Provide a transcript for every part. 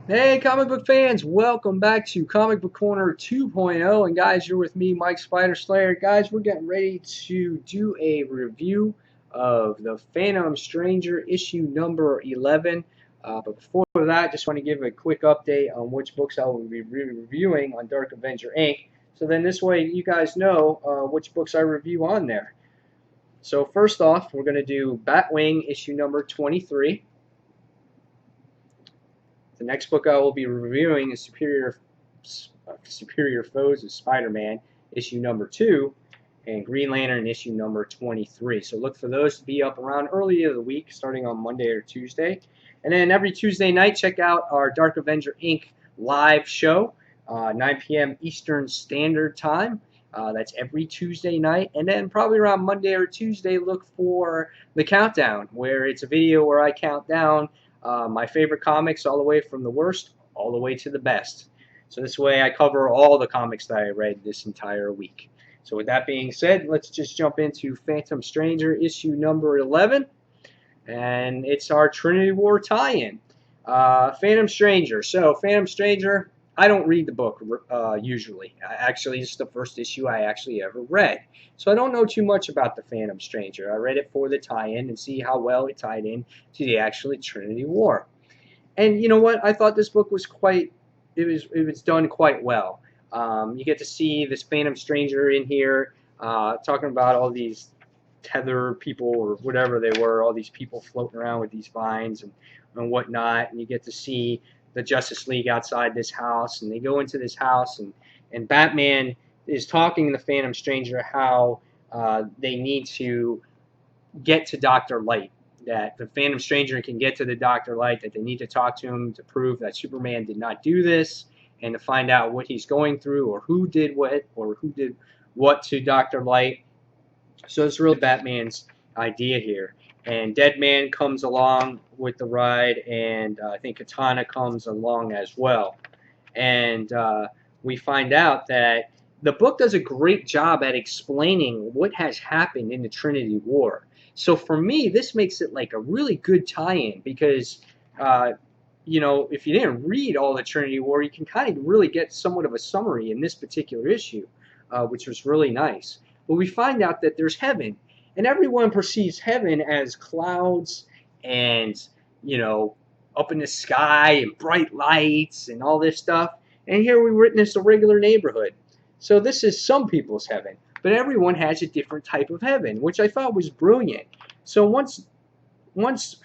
Hey, comic book fans, welcome back to Comic Book Corner 2.0. And guys, you're with me, Mike Spider Slayer. Guys, we're getting ready to do a review of the Phantom Stranger issue number 11. But before that, just want to give a quick update on which books I will be reviewing on Dark Avenger Inc. So then this way you guys know which books I review on there. So first off, we're going to do Batwing issue number 23. The next book I will be reviewing is Superior Foes of Spider-Man, issue number 2, and Green Lantern, issue number 23. So look for those to be up around early of the week, starting on Monday or Tuesday. And then every Tuesday night, check out our Dark Avenger Inc. live show, 9 p.m. Eastern Standard Time. That's every Tuesday night. And then probably around Monday or Tuesday, look for the countdown, where it's a video where I count down my favorite comics all the way from the worst all the way to the best. So this way I cover all the comics that I read this entire week. So with that being said, let's just jump into Phantom Stranger issue number 11. And it's our Trinity War tie-in. Phantom Stranger. So Phantom Stranger, I don't read the book usually. Actually, this is the first issue I actually ever read. So I don't know too much about the Phantom Stranger. I read it for the tie-in and see how well it tied in to the actual Trinity War. And you know what? I thought this book was it was done quite well. You get to see this Phantom Stranger in here talking about all these tether people or whatever they were, all these people floating around with these vines and whatnot. And you get to see the Justice League outside this house, and they go into this house, and Batman is talking to the Phantom Stranger how they need to get to Dr. Light, that the Phantom Stranger can get to the Dr. Light, that they need to talk to him to prove that Superman did not do this, and to find out what he's going through, or who did what to Dr. Light. So it's really Batman's idea here. And Deadman comes along with the ride, and I think Katana comes along as well. And we find out that the book does a great job at explaining what has happened in the Trinity War. So for me, this makes it like a really good tie-in because, if you didn't read all the Trinity War, you can kind of really get somewhat of a summary in this particular issue, which was really nice. But we find out that there's heaven, and everyone perceives heaven as clouds and, up in the sky and bright lights and all this stuff. And here we witness a regular neighborhood. So this is some people's heaven, but everyone has a different type of heaven, which I thought was brilliant. So once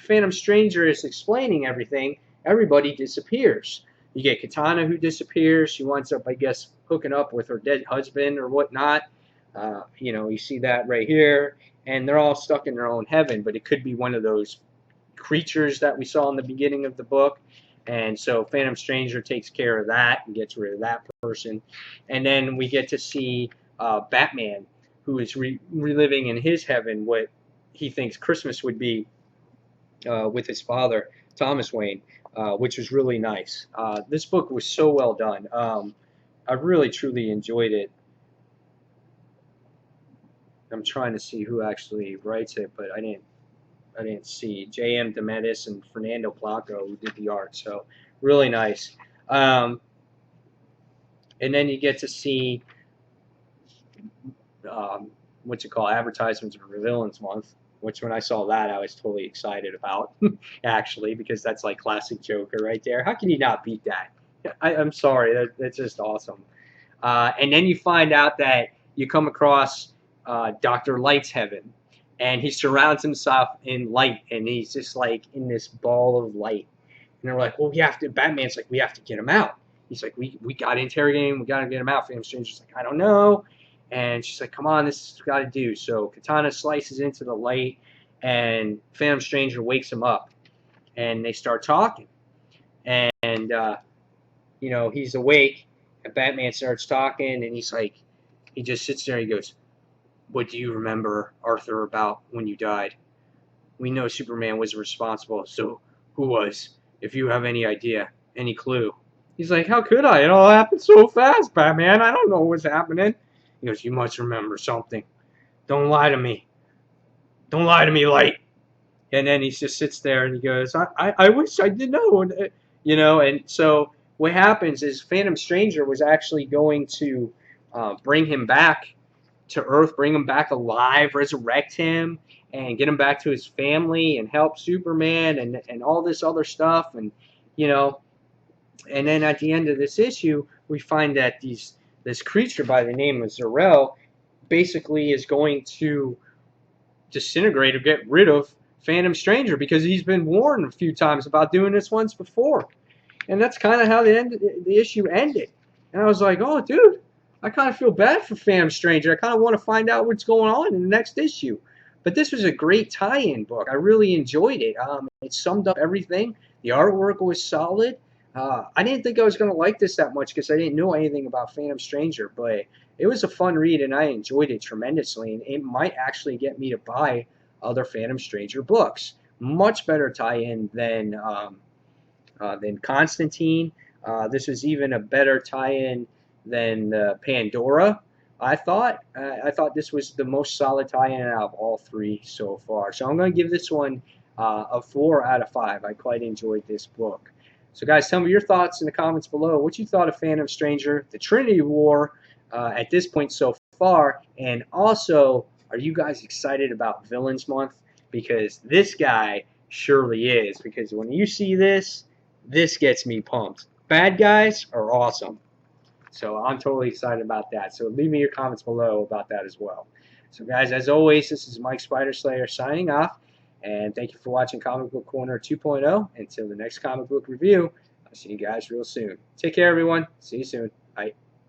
Phantom Stranger is explaining everything, everybody disappears. You get Katana who disappears. She winds up, I guess, hooking up with her dead husband or whatnot. You see that right here, and they're all stuck in their own heaven, but it could be one of those creatures that we saw in the beginning of the book. And so Phantom Stranger takes care of that and gets rid of that person. And then we get to see Batman, who is reliving in his heaven what he thinks Christmas would be with his father, Thomas Wayne, which was really nice. This book was so well done. I really, truly enjoyed it. I'm trying to see who actually writes it, but I didn't see J.M. DeMatteis and Fernando Blanco who did the art. So really nice. And then you get to see advertisements for Villains Month, which when I saw that I was totally excited about, actually, because that's like classic Joker right there. How can you not beat that? I'm sorry, that's just awesome. And then you find out that you come across Dr. Light's heaven, and he surrounds himself in light, and he's just like in this ball of light. And they're like, well, Batman's like, we have to get him out. He's like, we got to interrogate him. We got to get him out. Phantom Stranger's like, I don't know. And she's like, come on, this is what we got to do. So Katana slices into the light, and Phantom Stranger wakes him up, and they start talking. And he's awake, and Batman starts talking, and he's like, he just sits there and he goes, what do you remember, Arthur, about when you died? We know Superman was responsible, so who was? If you have any idea, any clue. He's like, how could I? It all happened so fast, Batman. I don't know what's happening. He goes, you must remember something. Don't lie to me. Don't lie to me, Light. And then he just sits there and he goes, I wish I did know. And so what happens is Phantom Stranger was actually going to bring him back to Earth, bring him back alive, resurrect him, and get him back to his family and help Superman and all this other stuff. You know, and then at the end of this issue, we find that this creature by the name of Zor-El basically is going to disintegrate or get rid of Phantom Stranger because he's been warned a few times about doing this once before. And that's kind of how the issue ended. And I was like, oh, dude, I kind of feel bad for Phantom Stranger. I kind of want to find out what's going on in the next issue. But this was a great tie-in book. I really enjoyed it. It summed up everything. The artwork was solid. I didn't think I was going to like this that much because I didn't know anything about Phantom Stranger, but it was a fun read and I enjoyed it tremendously. And it might actually get me to buy other Phantom Stranger books. Much better tie-in than Constantine. This was even a better tie-in than Pandora. I thought this was the most solid tie-in out of all three so far. So I'm going to give this one a 4 out of 5. I quite enjoyed this book. So guys, tell me your thoughts in the comments below. What you thought of Phantom Stranger, the Trinity War at this point so far, and also, are you guys excited about Villains Month? Because this guy surely is. Because when you see this gets me pumped. Bad guys are awesome. So I'm totally excited about that. So leave me your comments below about that as well. So guys, as always, this is Mike Spider Slayer signing off. And thank you for watching Comic Book Corner 2.0. Until the next comic book review, I'll see you guys real soon. Take care, everyone. See you soon. Bye.